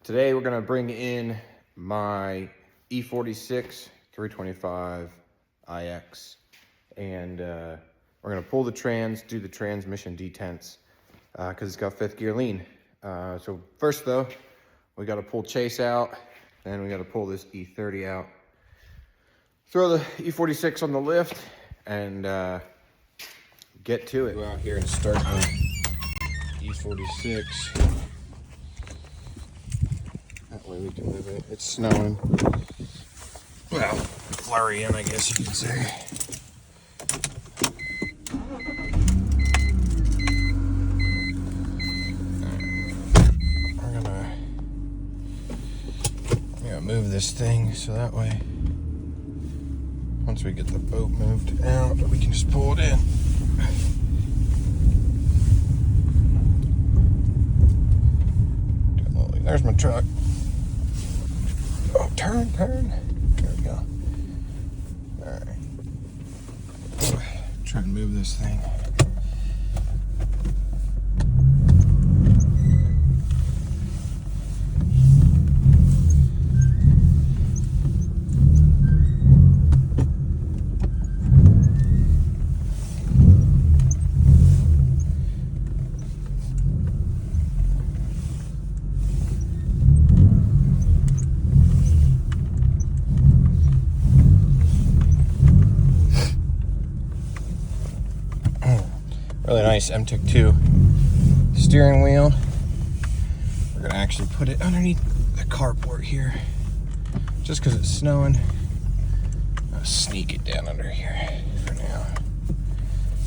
Today we're gonna bring in my E46 325 IX, and we're gonna pull the trans, do the transmission detents, because it's got 5th gear lean. So first though, we gotta pull Chase out, then we gotta pull this E30 out. Throw the E46 on the lift and get to it. Go out here and start the E46. That way we can move it. It's snowing. Well, flurrying, I guess you could say. We're gonna move this thing so that way, once we get the boat moved out, we can just pull it in. There's my truck. Oh, turn. There we go. All right. Try and move this thing. Really nice M-TIC 2 steering wheel. We're gonna actually put it underneath the carport here, just because it's snowing. I'll sneak it down under here for now,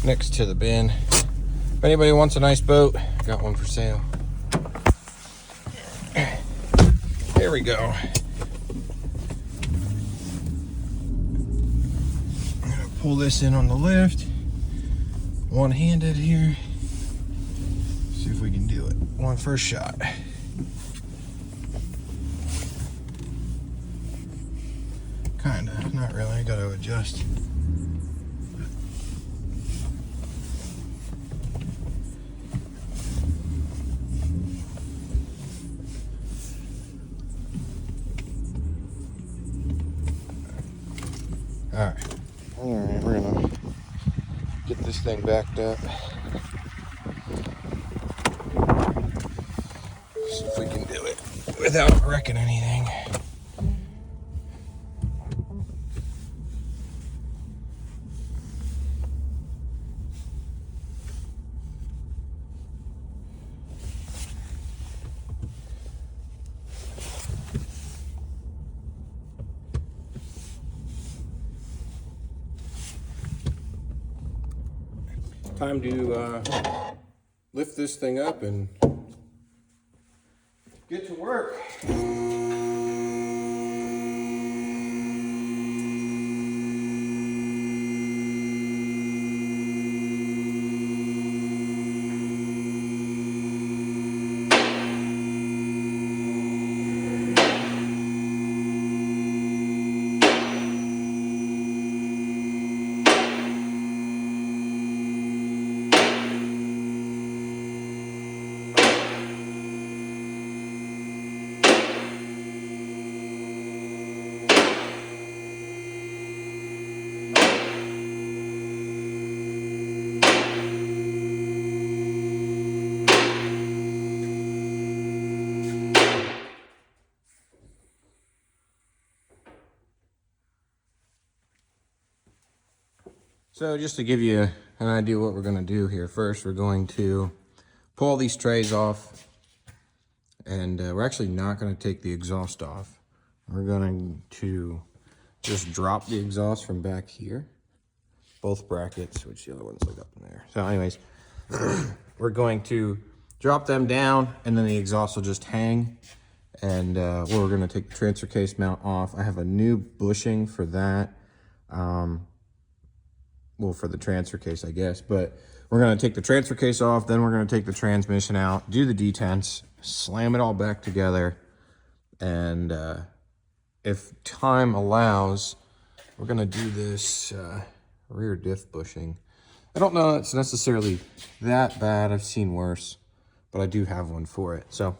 next to the bin. If anybody wants a nice boat, I got one for sale. Here we go. I'm gonna pull this in on the lift. One-handed here. See if we can do it. One first shot. Kinda, not really. I gotta adjust. All right, we're gonna get this thing backed up. See if we can do it without wrecking anything. Time to lift this thing up and get to work. So just to give you an idea what we're going to do here, first we're going to pull these trays off, and we're actually not going to take the exhaust off. We're going to just drop the exhaust from back here, both brackets, which the other one's like up in there. So anyways, we're going to drop them down, and then the exhaust will just hang, and we're going to take the transfer case mount off. I have a new bushing for that. Well, for the transfer case, I guess, but we're going to take the transfer case off, then we're going to take the transmission out, do the detents, slam it all back together, and if time allows, we're going to do this rear diff bushing. I don't know it's necessarily that bad. I've seen worse, but I do have one for it. So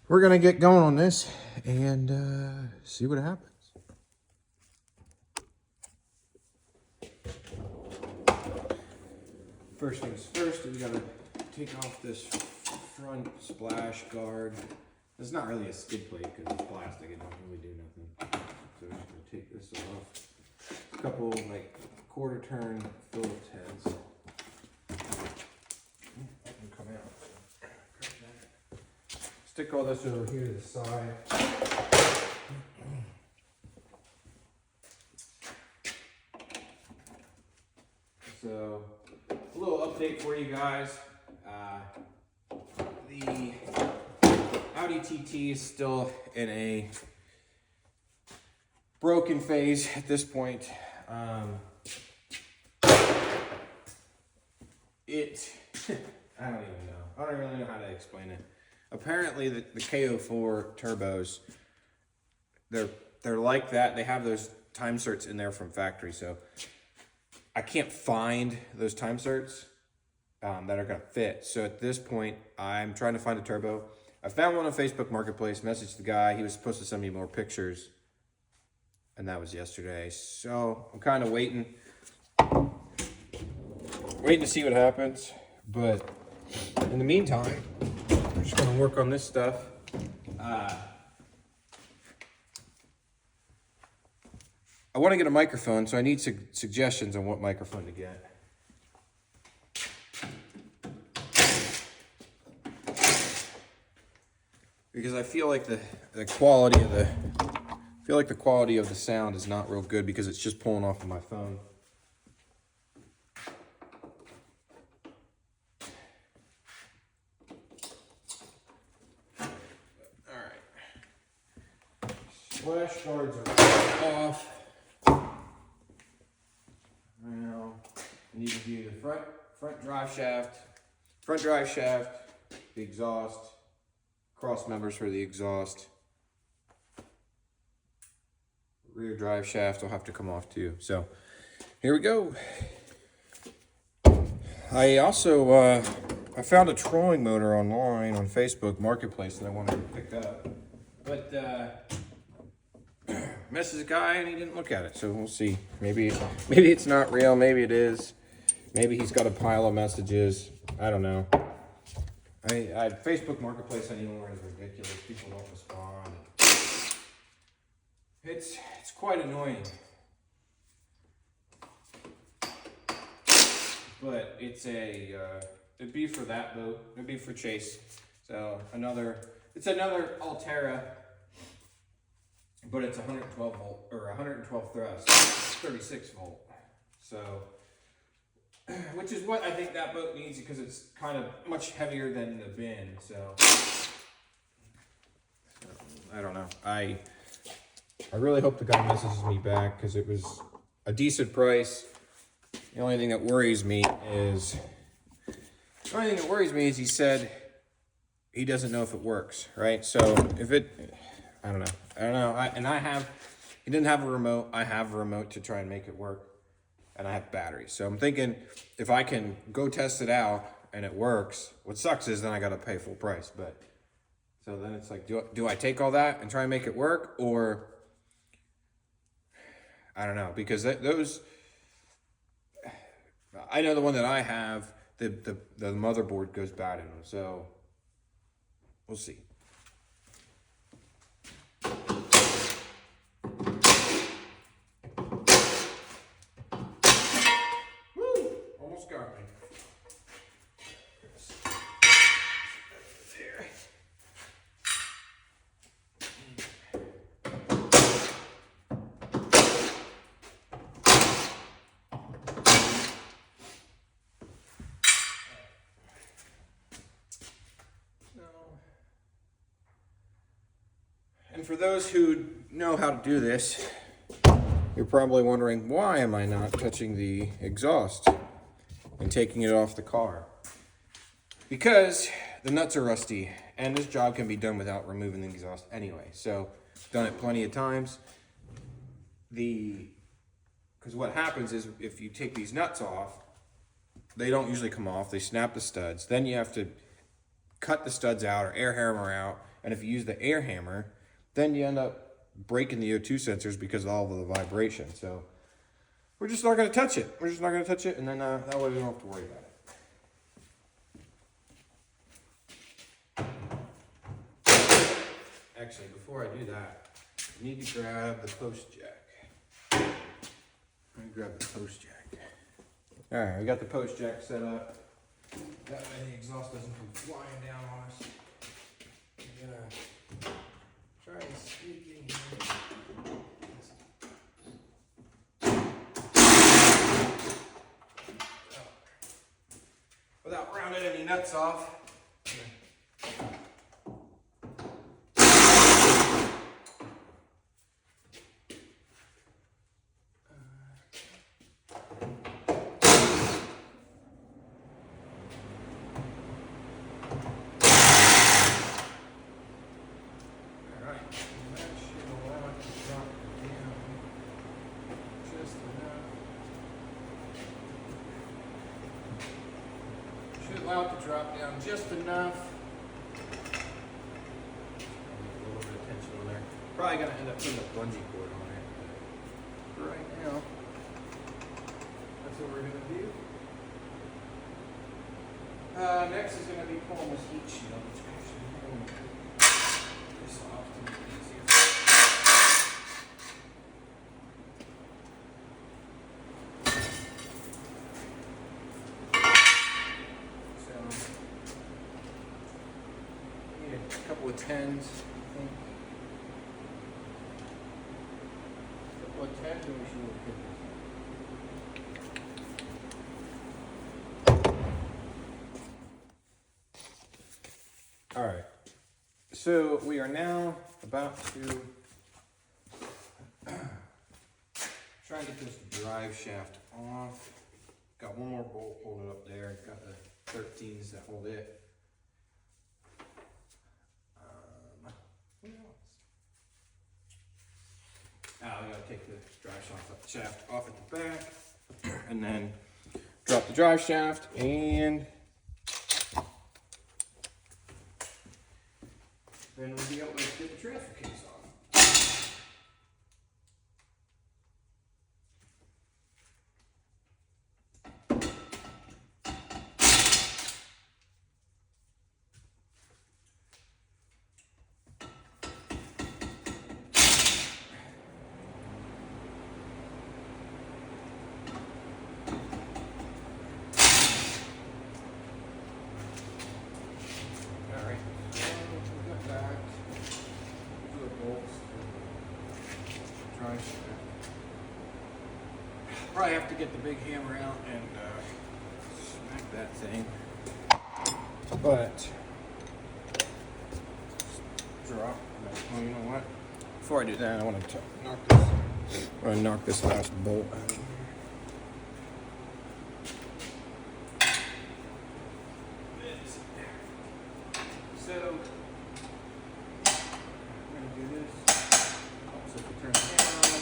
we're gonna get going on this and see what happens. First things first, we gotta take off this front splash guard. It's not really a skid plate because it's plastic, it don't really do nothing. So we're just gonna take this off. A couple like quarter turn Phillips heads. That can come out. Stick all this over here to the side. So, a little update for you guys. The Audi TT is still in a broken phase at this point. I don't even know. I don't really know how to explain it. Apparently the KO4 turbos, they're like that. They have those time certs in there from factory, so I can't find those time certs that are gonna fit. So at this point, I'm trying to find a turbo. I found one on Facebook Marketplace, messaged the guy. He was supposed to send me more pictures, and that was yesterday. So I'm kind of waiting to see what happens. But in the meantime, we're just gonna work on this stuff. I want to get a microphone, so I need suggestions on what microphone to get. Because I feel like the quality of the sound is not real good because it's just pulling off of my phone. Splash guards are off. Now I need to do the front drive shaft, the exhaust, cross members for the exhaust. Rear drive shaft will have to come off too. So here we go. I also I found a trolling motor online on Facebook Marketplace that I wanted to pick up, but messaged the guy and he didn't look at it, so we'll see. Maybe it's not real, maybe it is. Maybe he's got a pile of messages. I don't know. Facebook Marketplace anymore is ridiculous. People don't respond. It's quite annoying. But it's it'd be for that boat. It'd be for Chase. So it's another Altera. But it's 112 volt or 112 thrust, 36 volt. So, which is what I think that boat needs because it's kind of much heavier than the bin. So I don't know. I really hope the guy messages me back because it was a decent price. The only thing that worries me is he said he doesn't know if it works, right? So if it, I don't know. He didn't have a remote. I have a remote to try and make it work. And I have batteries. So I'm thinking if I can go test it out and it works, what sucks is then I got to pay full price. But so then it's like, do I take all that and try and make it work? Or I don't know, because those, I know the one that I have, the motherboard goes bad in them. So we'll see. Almost got me. There. And for those who know how to do this, you're probably wondering, why am I not touching the exhaust and taking it off the car? Because the nuts are rusty, and this job can be done without removing the exhaust anyway. So, done it plenty of times. Because what happens is, if you take these nuts off, they don't usually come off. They snap the studs. Then you have to cut the studs out or air hammer out And if you use the air hammer, then you end up breaking the O2 sensors because of all of the vibration. So we're just not going to touch it. We're just not going to touch it, and then that way we don't have to worry about it. Actually, before I do that, I need to grab the post jack. Let me grab the post jack. All right, we got the post jack set up. That way the exhaust doesn't come flying down on us. I'm gonna try and sneak in here. Without rounding any nuts off. Allow it to drop down just enough. A little bit of tension on there. Probably gonna end up putting a bungee cord on it. But right now, that's what we're gonna do. Next is gonna be pulling this heat shield. Which actually pulling this off to make it easier. A couple of 10s, I think. A couple of 10s, and we should look good. All right. So we are now about to try and get this drive shaft off. Got one more bolt holding up there. Got the 13s that hold it. We gotta take the drive shaft off at the back, and then drop the drive shaft, and then we'll be able to get the transfer case off. Probably have to get the big hammer out and smack that thing. But drop. Oh, you know what? Before I do that, I want to knock this last bolt out. So I'm going to do this. Also, turn the hammer on.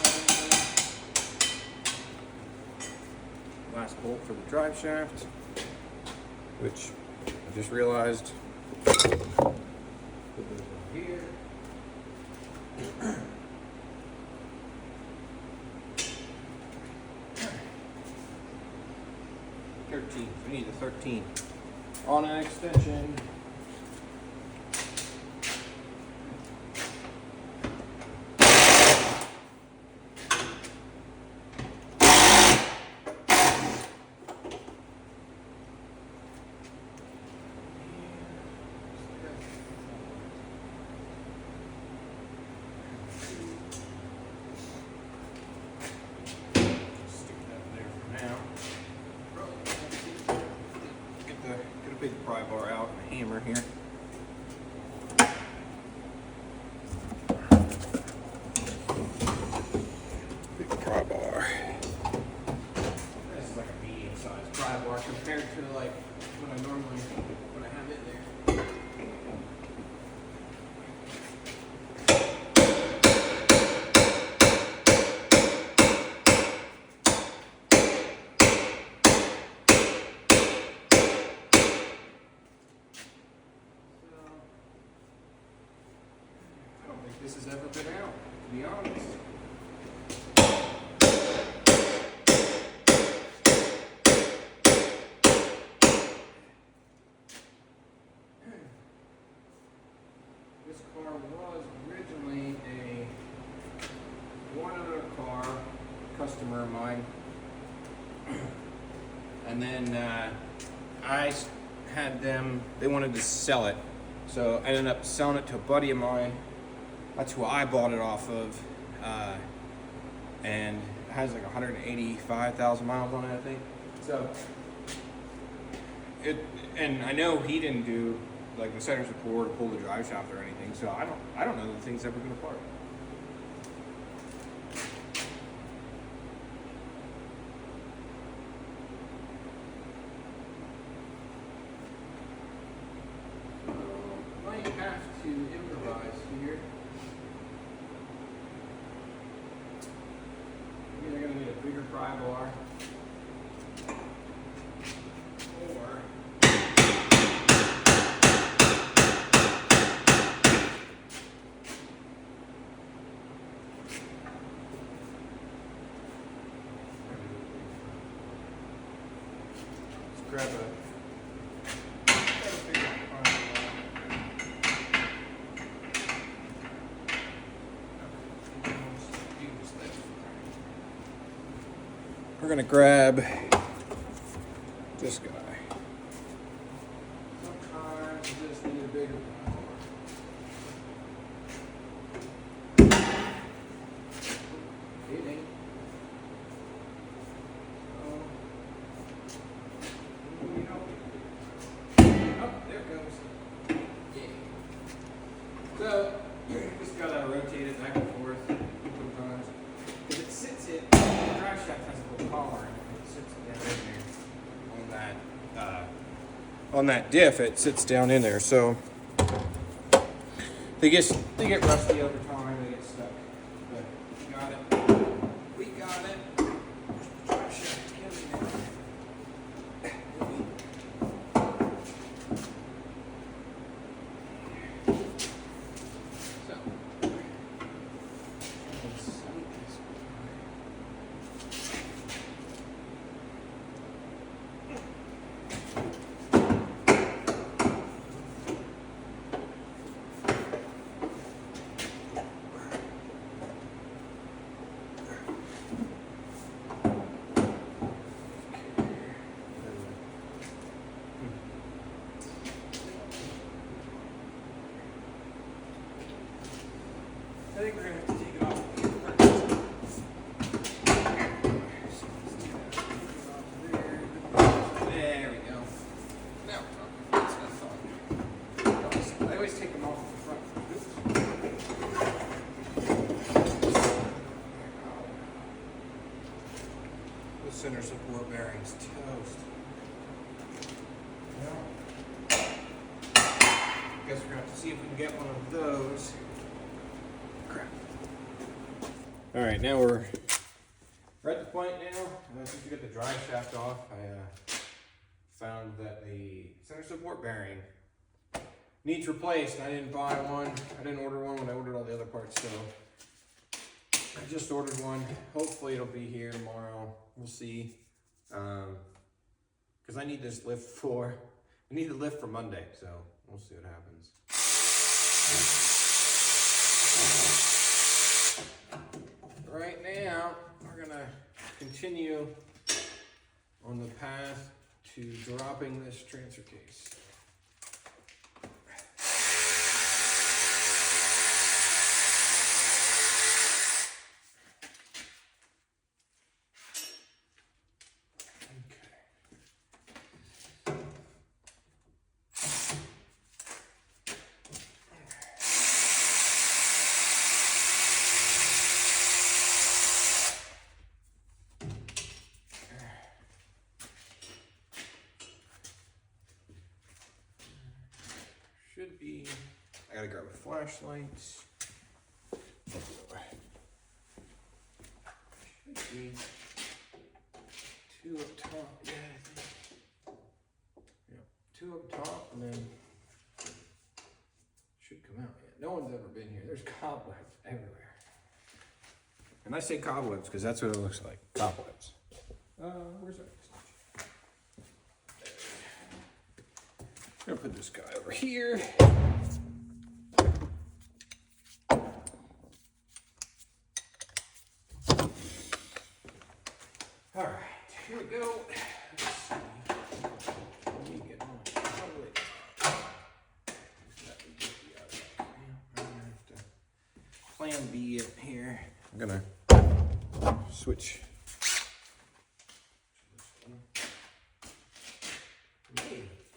Last bolt for the drive shaft, which I just realized. Put this over here. 13. We need the 13 on an extension. Big pry bar out and hammer this has ever been out, to be honest. This car was originally a one-owner car, customer of mine. And then I had them, they wanted to sell it. So I ended up selling it to a buddy of mine. That's who I bought it off of. And it has like 185,000 miles on it, I think. So, and I know he didn't do like the center support or pull the drive shaft or anything. So I don't know the thing's ever been apart. Might have to improvise here. Maybe they're gonna need a bigger pry bar. Or let's grab a bigger pry bar. We're gonna grab this guy. Sometimes you just need a bigger pry bar. Hitting. Oh, there it goes. Yeah. So, just gotta rotate it back and forth sometimes. If it sits it, the drive shaft has a little collar, and if it sits down in there on that diff, it sits down in there. So they get rusty over time, they get stuck. But we got it. We got it. The drive shaft gets in there. So I think we're gonna have to take it off. There we go. Now we're talking. That's fun. I always take them off the front. The center support bearings toast. Guess we're gonna have to see if we can get one of those. Crap. All right, now we're at the point now. Since we got the drive shaft off, I found that the center support bearing needs replaced. I didn't buy one. I didn't order one when I ordered all the other parts, so I just ordered one. Hopefully it'll be here tomorrow. We'll see. Because I need this lift for, I need the lift for Monday, so we'll see what happens. Right now, we're gonna continue on the path to dropping this transfer case. Should be, I gotta grab a flashlight. Should be two up top, yeah, I think. Yeah, two up top and then should come out. Yeah, No one's ever been here. There's cobwebs everywhere. And I say cobwebs because that's what it looks like. Cobwebs. Where's that? I'm gonna put this guy over here. All right, here we go. Let's see. Let me get on. Plan B it here. I'm gonna switch.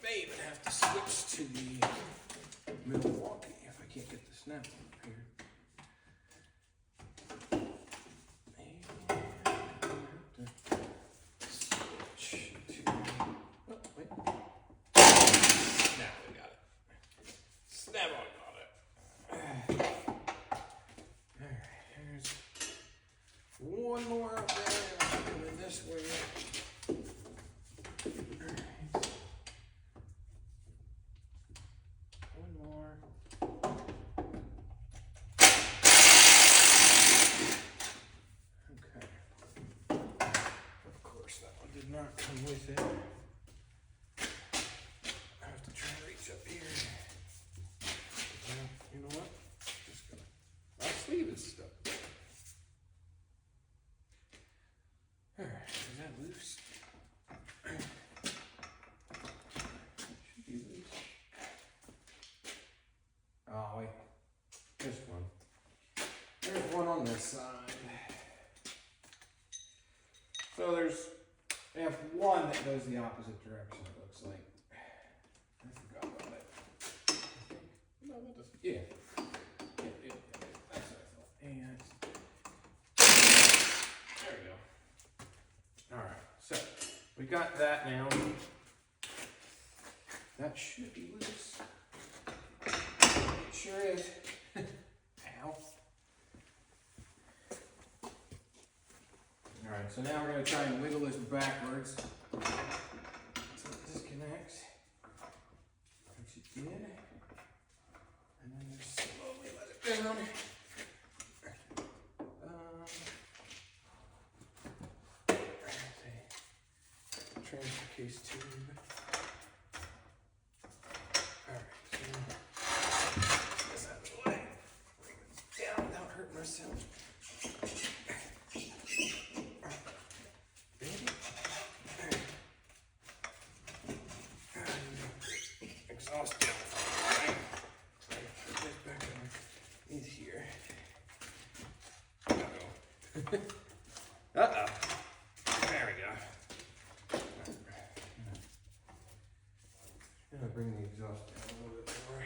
May even have to switch to the Milwaukee if I can't get the snap up here. Switch to. Oh, wait. Now we got it. Snap on, got it. Alright, here's one more up there. Coming this way. Not come with it. I have to try and reach up here. You know what? Just gonna. My sleeve is stuck. Alright, is that loose? Should be loose. Oh wait. There's one. There's one on this side. So I have one that goes the opposite direction, it looks like. I forgot about it. No, that doesn't. Yeah. Yeah. That's what I thought. And there we go. Alright, so we got that now. That should be loose. It sure is. Ow. Alright, so now we're going to try and wiggle this backwards so it disconnects, which it did, and then just slowly let it down. Transfer case tube. Alright, so get this out of the way. Bring this down without hurting myself. Exhaust down. Put this back underneath here. Uh-oh. Uh-oh. There we go. I'm gonna bring the exhaust down a little bit more.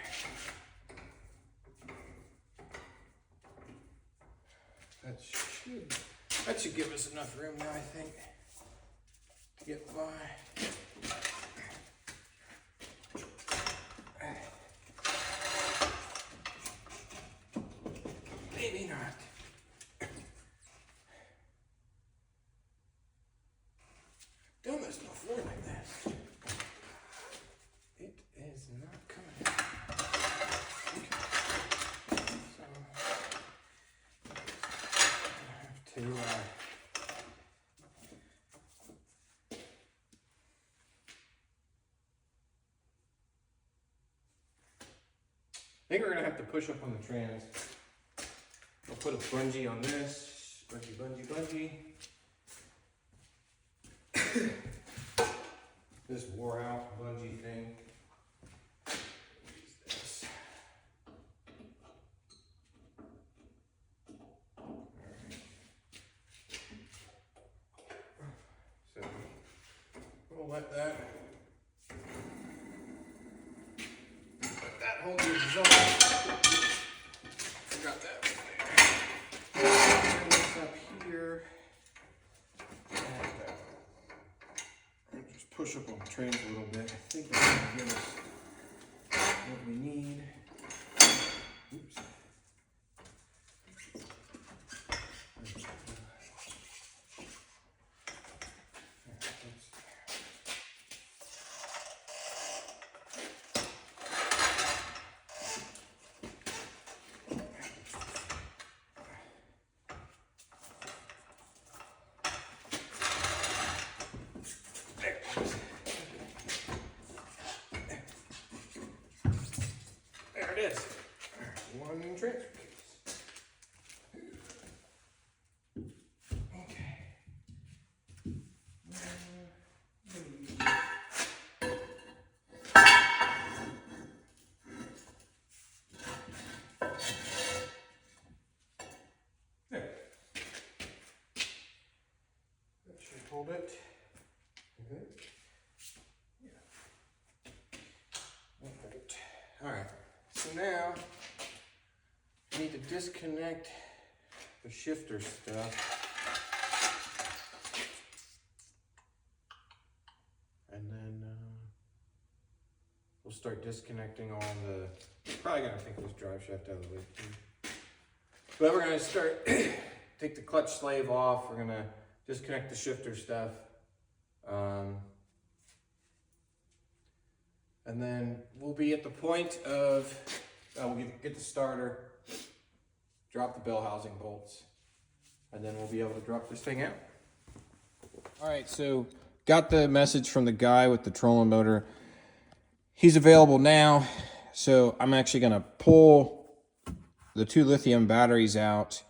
That should give us enough room now, I think, to get by. Maybe not. Done this before like this. It is not coming out. Okay. So I have to I think we're gonna have to push up on the trans. I'll put a bungee on this. Bungee. This wore out bungee thing. Use this. Alright. So we'll let that hold the exhaust. Forgot that one there. Turn this up here. And just push up on the trans a little bit. I think that's going to give us what we need. Oops. transfer case. Okay. There. That should hold it. Okay. Yeah. Perfect. All right. So now I need to disconnect the shifter stuff. And then we'll start disconnecting all the, probably gonna take this drive shaft out of the way too. But we're gonna start, take the clutch slave off. We're gonna disconnect the shifter stuff. And then we'll be at the point of, we'll get the starter, drop the bell housing bolts, and then we'll be able to drop this thing out. All right, so got the message from the guy with the trolling motor. He's available now, so I'm actually gonna pull the 2 lithium batteries out,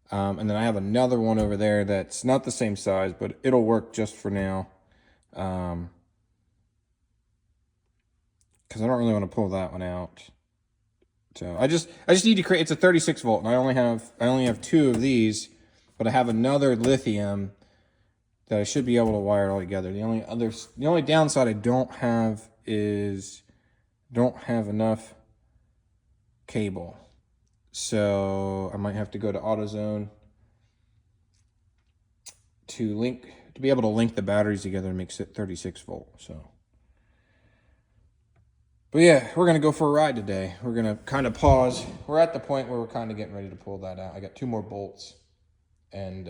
and then I have another one over there that's not the same size, but it'll work just for now. Because I don't really want to pull that one out. So I just need to create, it's a 36 volt, and I only have 2 of these, but I have another lithium that I should be able to wire it all together. The only downside I don't have is don't have enough cable. So I might have to go to AutoZone to be able to link the batteries together and make it 36 volt. So, but yeah, we're gonna go for a ride today. We're gonna kind of pause. We're at the point where we're kind of getting ready to pull that out. I got 2 more bolts, and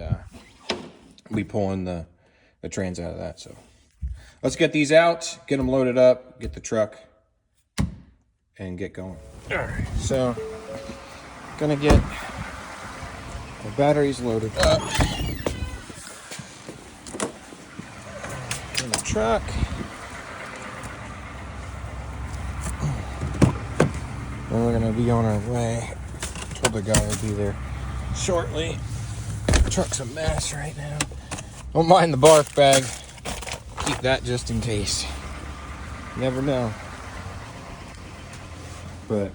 we pulling the trans out of that. So let's get these out, get them loaded up, get the truck, and get going. All right, so gonna get the batteries loaded up in the truck. Then we're gonna be on our way. Told the guy I'd be there shortly. The truck's a mess right now. Don't mind the barf bag. Keep that just in case. Never know. But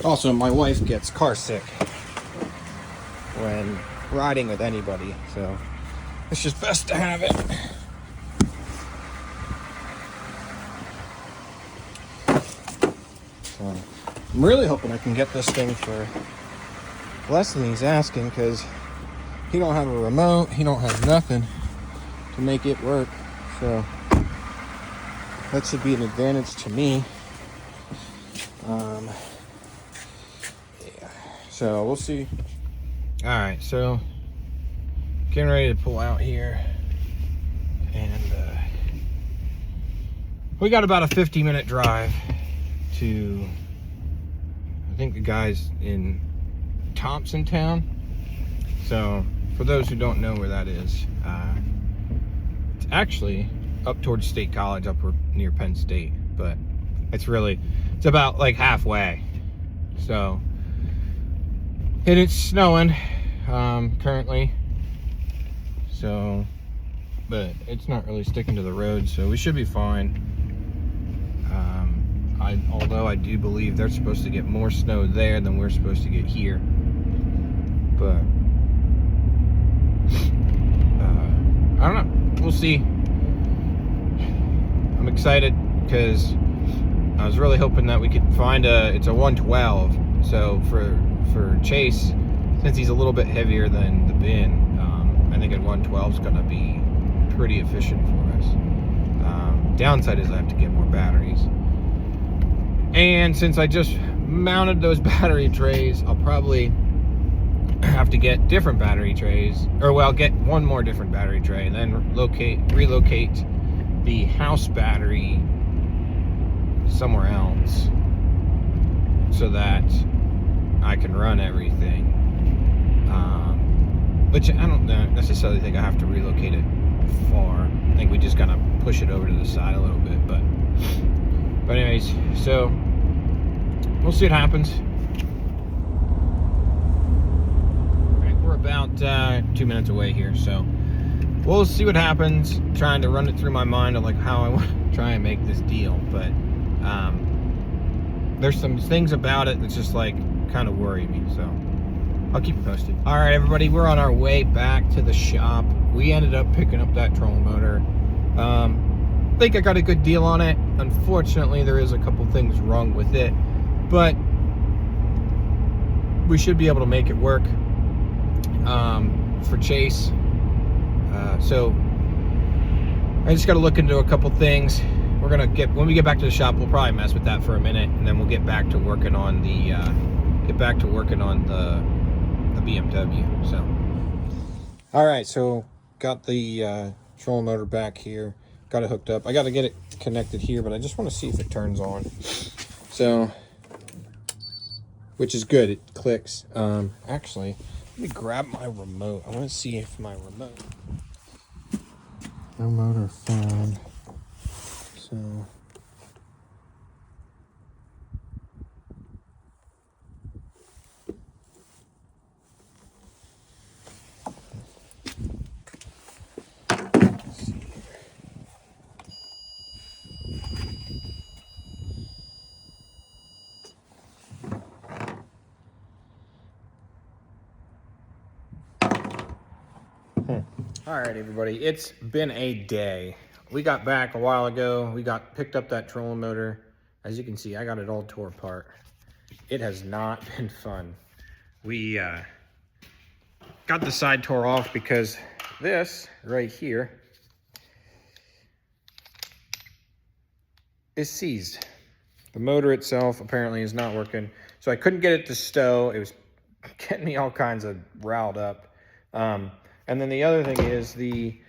also, my wife gets car sick when riding with anybody, so it's just best to have it. So I'm really hoping I can get this thing for less than he's asking, because he don't have a remote, he don't have nothing to make it work. So that should be an advantage to me. Yeah, so we'll see. All right, so getting ready to pull out here, and we got about a 50-minute drive to, I think the guy's in Thompson Town. So for those who don't know where that is, it's actually up towards State College, up near Penn State, but it's about like halfway. So, and it's snowing currently, so, but it's not really sticking to the road, so we should be fine. Although I do believe they're supposed to get more snow there than we're supposed to get here, but I don't know, we'll see. I'm excited because I was really hoping that we could find it's a 112. So for Chase, since he's a little bit heavier than the bin, I think a 112 is gonna be pretty efficient for us. Downside is I have to get more batteries. And since I just mounted those battery trays, I'll probably have to get different battery trays, or well, get one more different battery tray, and then relocate the house battery somewhere else so that I can run everything. Which I don't necessarily think I have to relocate it far. I think we just gotta push it over to the side a little bit, but anyways, so we'll see what happens. 2 minutes away here, so we'll see what happens. Trying to run it through my mind of like how I want to try and make this deal, but there's some things about it that's just like kind of worry me, so I'll keep you posted. All right, everybody, we're on our way back to the shop. We ended up picking up that trolling motor. I think I got a good deal on it. Unfortunately, there is a couple things wrong with it, but we should be able to make it work for Chase. So I just got to look into a couple things. We're gonna when we get back to the shop, we'll probably mess with that for a minute, and then we'll get back to working on the BMW. So, all right, so got the trolling motor back here, got it hooked up. I got to get it connected here, but I just want to see if it turns on. So, which is good, it clicks. Actually, let me grab my remote. I want to see if my remote. No motor found. So. All right, everybody, it's been a day. We got back a while ago. We picked up that trolling motor. As you can see, I got it all tore apart. It has not been fun. We got the side tore off because this right here is seized. The motor itself apparently is not working, so I couldn't get it to stow. It was getting me all kinds of riled up. And then the other thing is the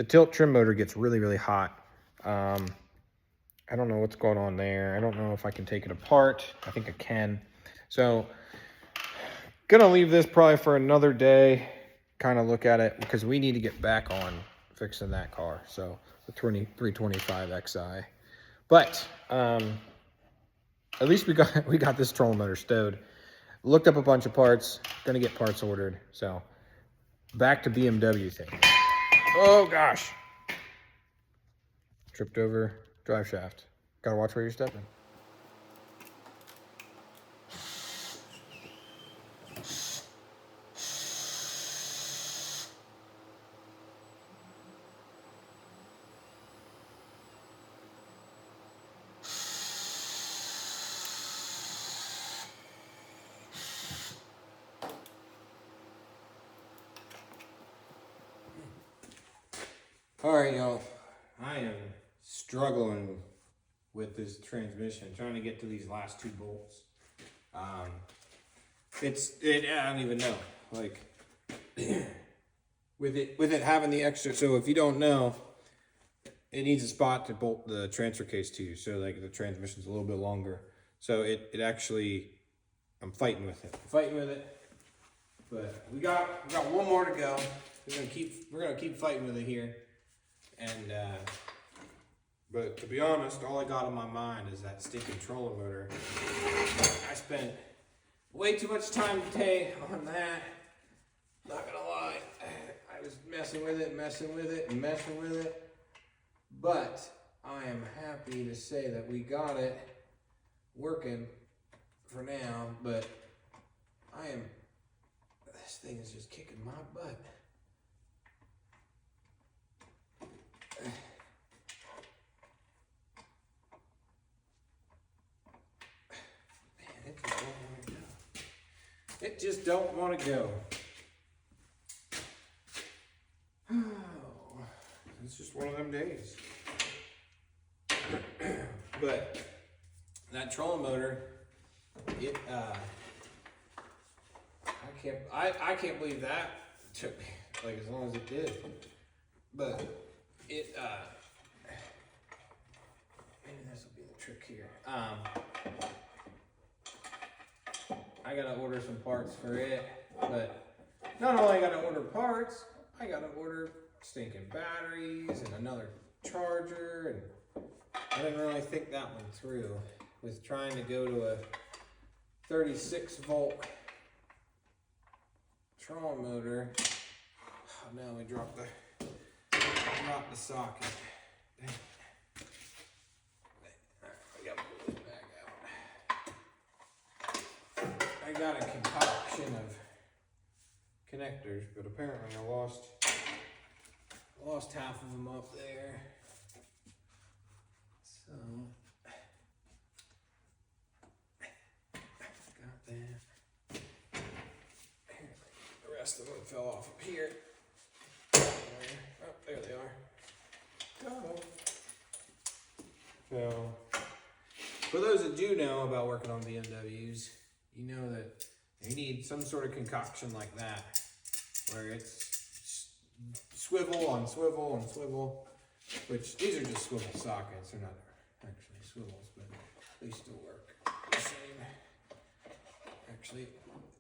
tilt trim motor gets really, really hot. I don't know what's going on there. I don't know if I can take it apart. I think I can. So gonna leave this probably for another day, kind of look at it, because we need to get back on fixing that car. So the 325 Xi. But at least we got this trolling motor stowed. Looked up a bunch of parts, gonna get parts ordered. So back to BMW thing. Oh gosh. Tripped over drive shaft. Gotta watch where you're stepping. All right, y'all. I am struggling with this transmission, trying to get to these last 2 bolts. I don't even know. Like with it having the extra. So if you don't know, it needs a spot to bolt the transfer case to. So like the transmission's a little bit longer. So it actually, I'm fighting with it. But we got one more to go. We're gonna keep fighting with it here. And but to be honest, all I got on my mind is that stinking trolling motor. I spent way too much time today on that. Not gonna lie, I was messing with it. But I am happy to say that we got it working for now. But this thing is just kicking my butt. It just don't want to go. Oh, it's just one of them days. But that trolling motor, I can't believe that took me like as long as it did. But it maybe this will be the trick here. I gotta order some parts for it, but not only I gotta order parts, I gotta order stinking batteries and another charger, and I didn't really think that one through with trying to go to a 36 volt trolling motor now we dropped the socket. Dang. Alright, we gotta pull this back out. I got a concoction of connectors, but apparently I lost half of them up there. So got that. The rest of them fell off up here. Oh, there they are. Got them. So, for those that do know about working on BMWs, you know that you need some sort of concoction like that, where it's swivel on swivel on swivel, which these are just swivel sockets. They're not actually swivels, but they still work the same. Actually,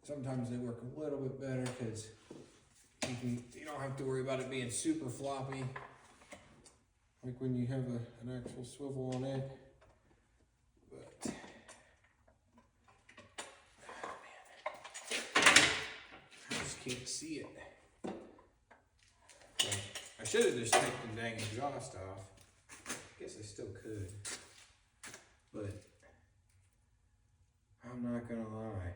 sometimes they work a little bit better because you don't have to worry about it being super floppy, like when you have an actual swivel on it. But oh man, I just can't see it. Well, I should have just taken the dang exhaust off. I guess I still could, but I'm not gonna lie.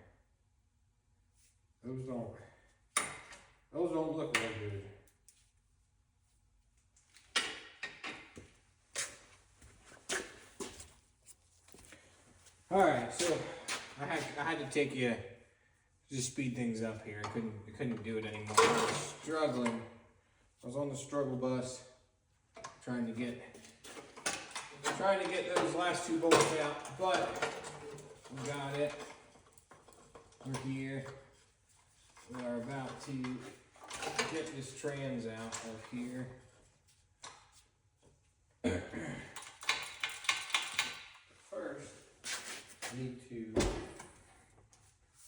Those don't look real good. All right, so I had to take you just speed things up here. I couldn't do it anymore. I was struggling. I was on the struggle bus trying to get those last two bolts out, but we got it. We're here. We are about to get this trans out of here. First, I need to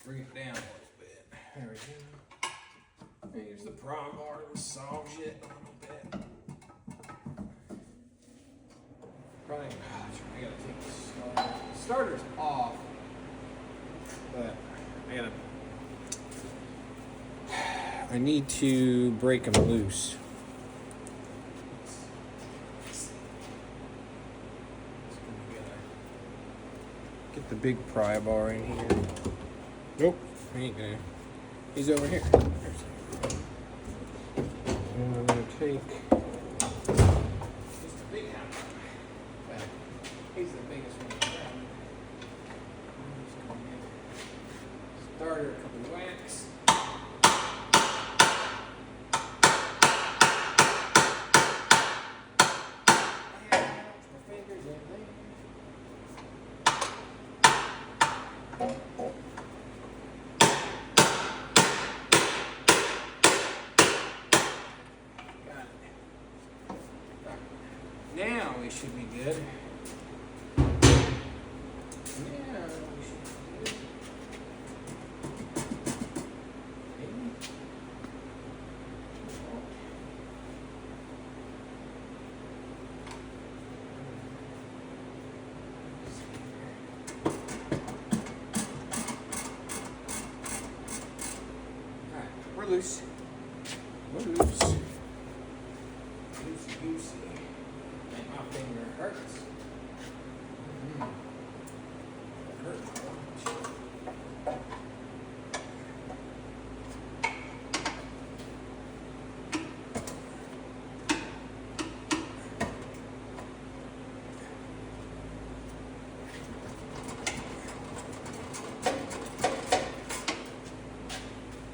bring it down a little bit. There we go. Use the pry bar to massage it a little bit. Probably, I gotta take the starter. The starter's off, but I need to break them loose. Get the big pry bar in here. Nope, he ain't gonna. He's over here. And I'm gonna take. He's the big house. He's the biggest one around. I'm just gonna get starter, a couple whacks. Now we should be good. Alright, we're loose. We're loose. Loosey goosey. My finger hurts. It hurts.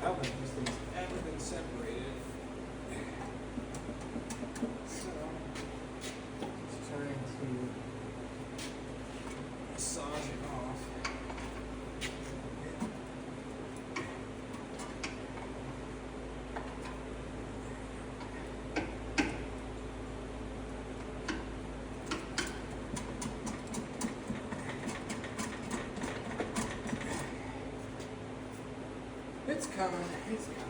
I don't think this thing's ever been separated. So trying to massage it off. It's coming, it's coming.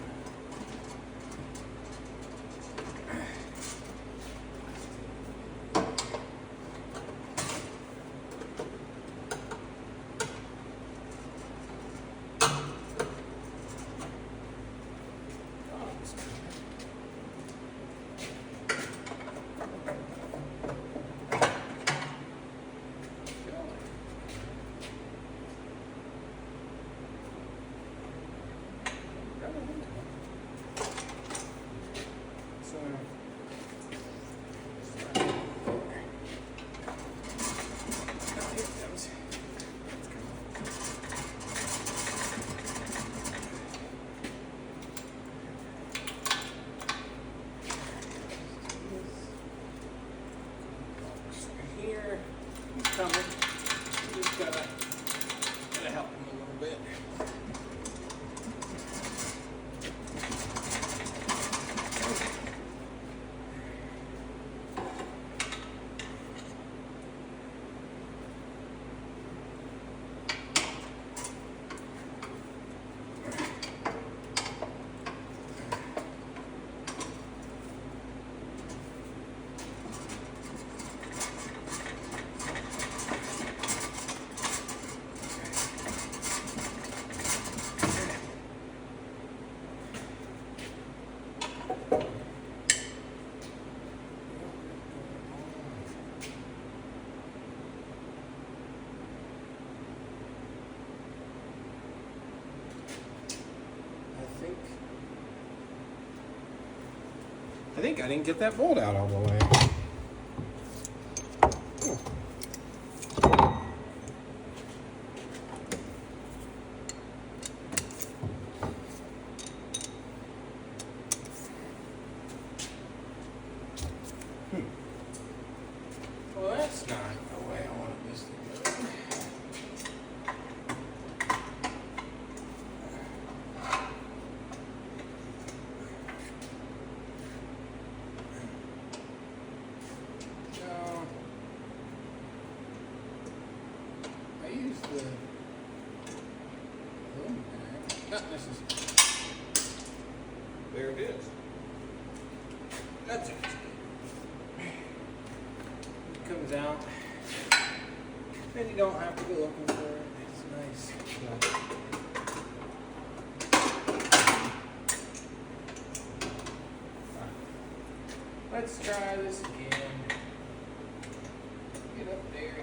I think I didn't get that bolt out all the way. Well, that's not the way I wanted this to go. No. I used the boom bag. Not necessarily. There it is. That's it. It comes out. Then you don't have to go looking for it. It's nice. Let's try this again. Get up there.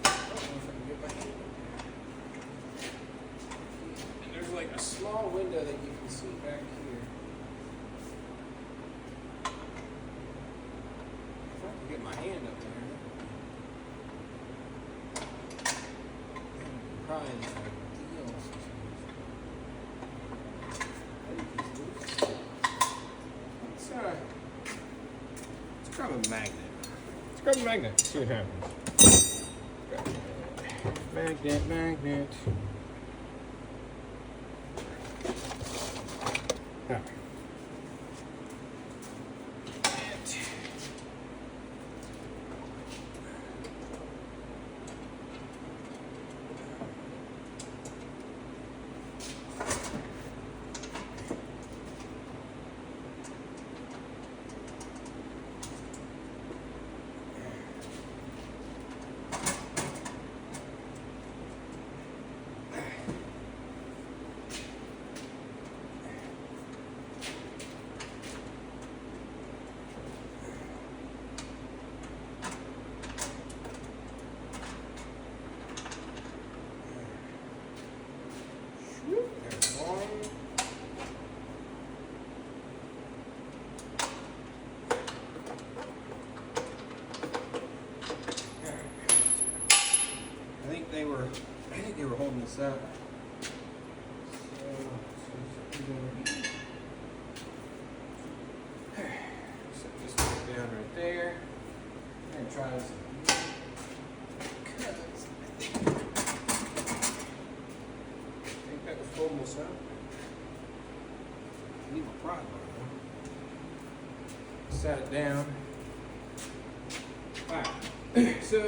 I don't know if I can get my hand up there. And there's like a small window that you can see back here. If I can get my hand up there. Probably not ideal situation. Let's grab a magnet. Let's grab a magnet. See what happens. Magnet, magnet. Ah. There's one. I think they were holding this up. Set this one down right there. I'm gonna try this again. I think that was holding this up. Leave a prod on it. Set it down. Alright, so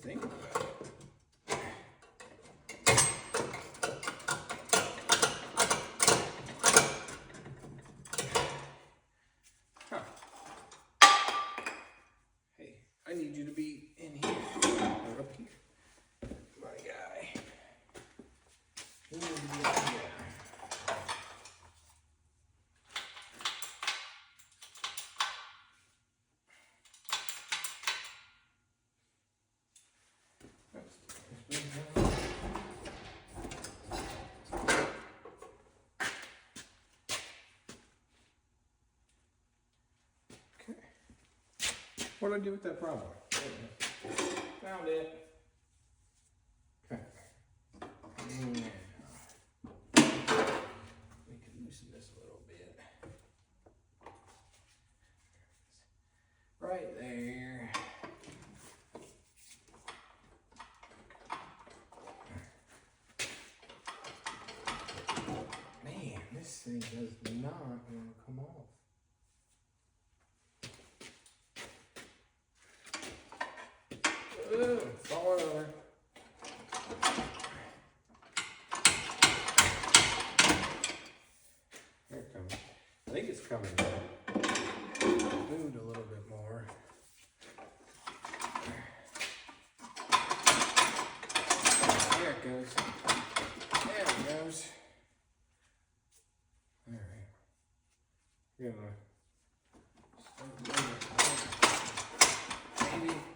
think about it. Huh. Hey, I need you to be in here or up here. My guy. You need to be up here. What did I do with that problem? Found it. Okay. Now, we can loosen this a little bit. Right there. Man, this thing does not want to come off. Falling over. Here it comes. I think it's coming now. moved a little bit more. There it goes. There it goes. All right. We're gonna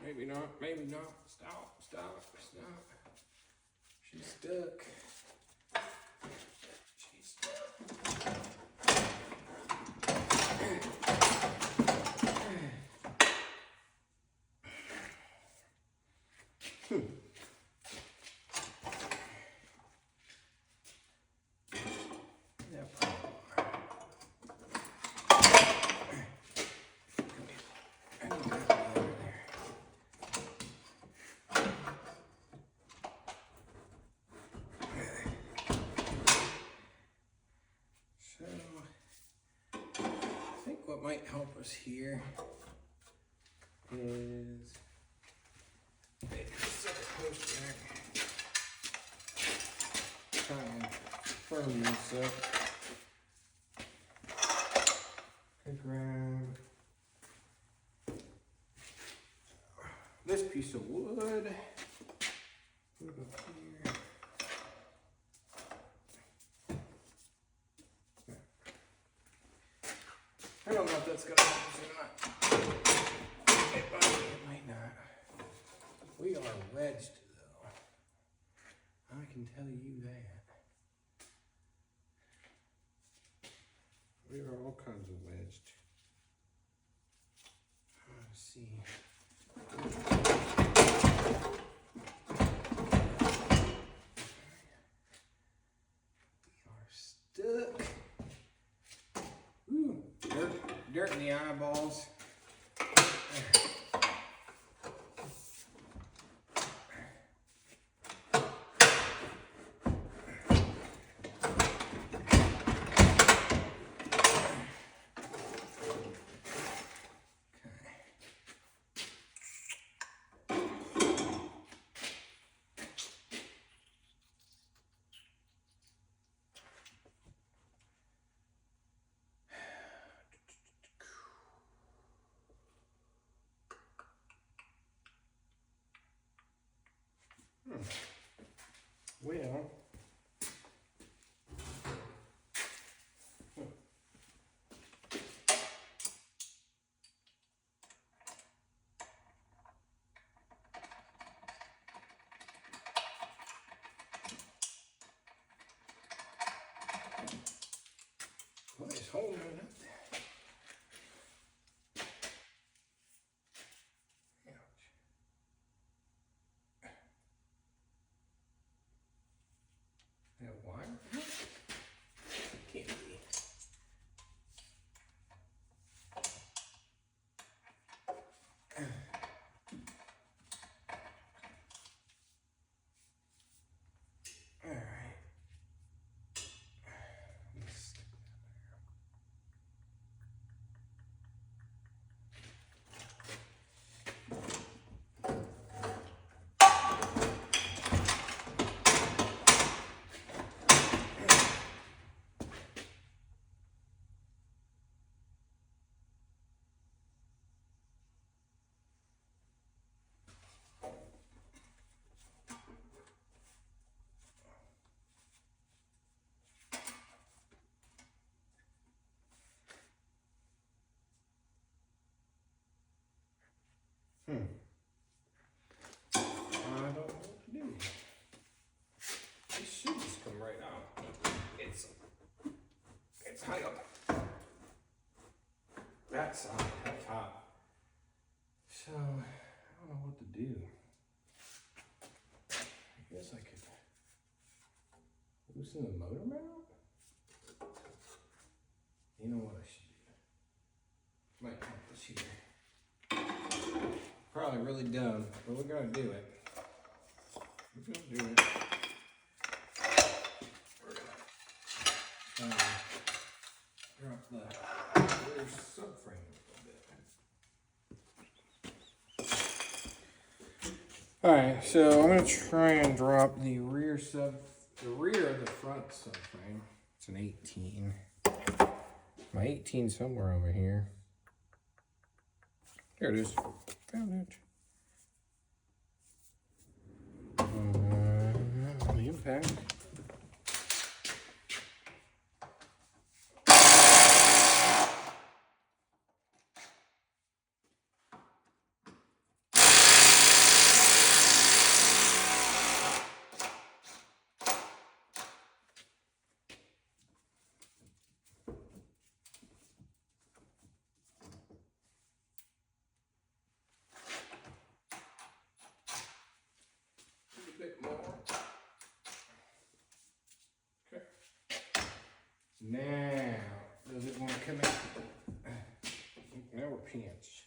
maybe not, maybe not. Stop, stop, stop. She's stuck. She's stuck. So, I think what might help us here is maybe set a post back. Try and firm this up. I grab this piece of wood. Put it up here. I don't know if that's gonna help us or not. It might not. We are wedged though. I can tell you that. We are all kinds of wedged. Let's see. We are stuck. Ooh, dirt in the eyeballs. Well, what is holding it up there? Ouch. That wire? Can't be. All right. Let's stick I don't know what to do. This should just come right out. It's high up. That's top. So I don't know what to do. I guess I could loosen the motor mount. You know what I should do? Might help us here. Probably really dumb, but we're gonna do it. We're gonna do it. We're gonna drop the rear subframe a little bit. All right, so I'm gonna try and drop the rear of the front subframe. It's an 18. My 18 somewhere over here. Here it is. Found it. The impact. Bit more. Okay. Now, does it want to come out? Now we're pinched.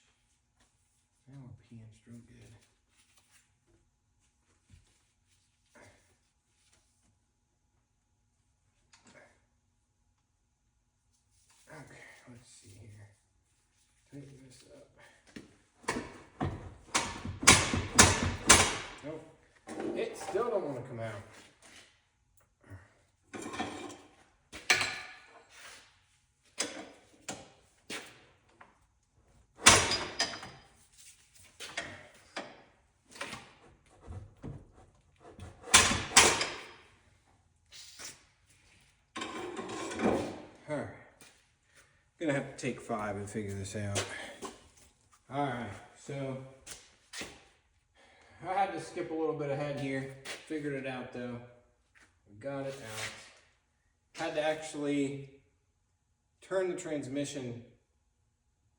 Now we're pinched real good. Okay, let's see here. Tighten this up. Nope. It still don't want to come out. All right. Gonna have to take 5 and figure this out. All right, so I had to skip a little bit ahead here. Figured it out though. Got it out. Had to actually turn the transmission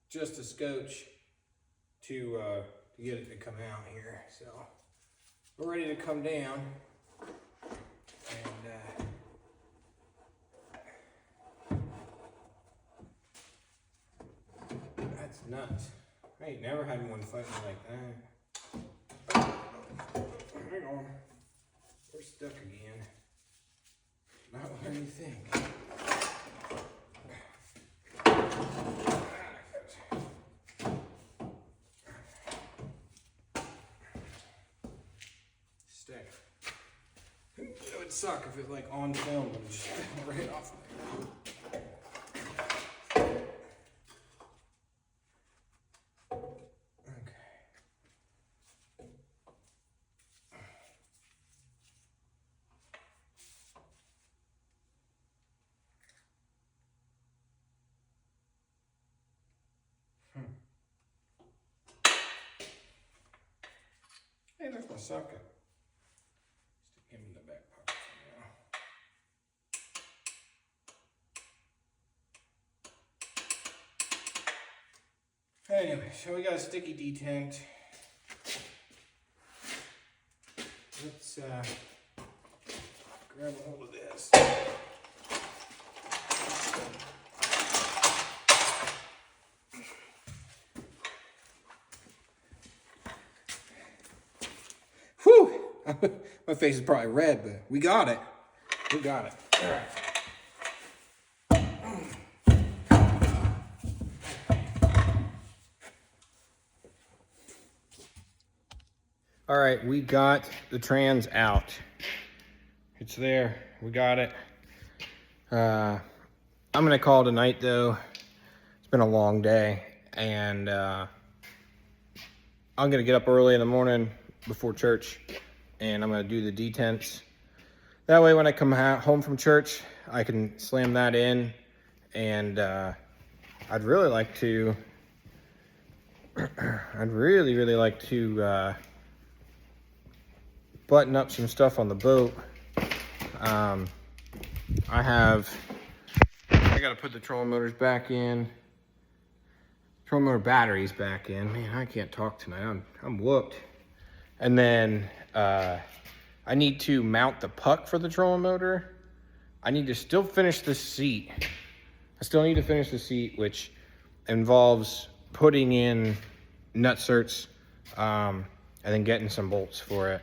just a scotch to get it to come out here. So we're ready to come down, and that's nuts. I ain't never had one fight me like that. Hang on. We're stuck again. Not where you think. Stay. It would suck if it like on film would just right off there. Hey, there's my socket. Stick him in the back pocket for now. Anyway, so we got a sticky detent. Let's grab a hold of this. Whew! My face is probably red, but we got it. We got it. All right. All right, we got the trans out. It's there. We got it. I'm gonna call it a night though. It's been a long day, and I'm gonna get up early in the morning before church, and I'm gonna do the detents. That way when I come home from church, I can slam that in, and I'd really like to, I'd really like to button up some stuff on the boat. I gotta put the trolling motors back in, trolling motor batteries back in. Man, I can't talk tonight, I'm whooped. And then I need to mount the puck for the trolling motor. I need to still finish the seat. I still need to finish the seat, which involves putting in nutserts and then getting some bolts for it.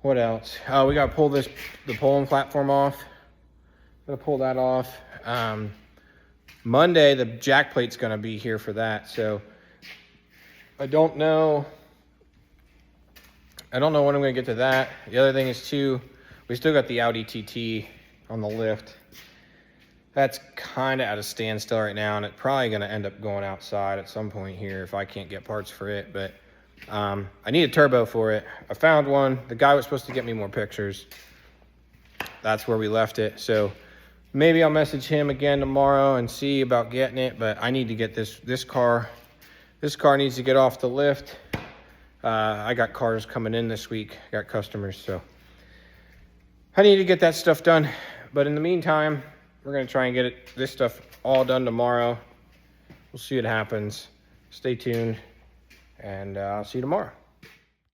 What else? Oh, we gotta pull the pulling platform off. Gotta pull that off. Monday, the jack plate's gonna be here for that, so I don't know when I'm gonna get to that. The other thing is too, we still got the Audi TT on the lift. that's kind of at a standstill right now, and it's probably going to end up going outside at some point here if I can't get parts for it. But I need a turbo for it. I found one. The guy was supposed to get me more pictures. That's where we left it. So maybe I'll message him again tomorrow and see about getting it. But I need to get this car. This car needs to get off the lift. I got cars coming in this week. I got customers, so I need to get that stuff done. But in the meantime, we're gonna try and get this stuff all done tomorrow. We'll see what happens. Stay tuned, and I'll see you tomorrow.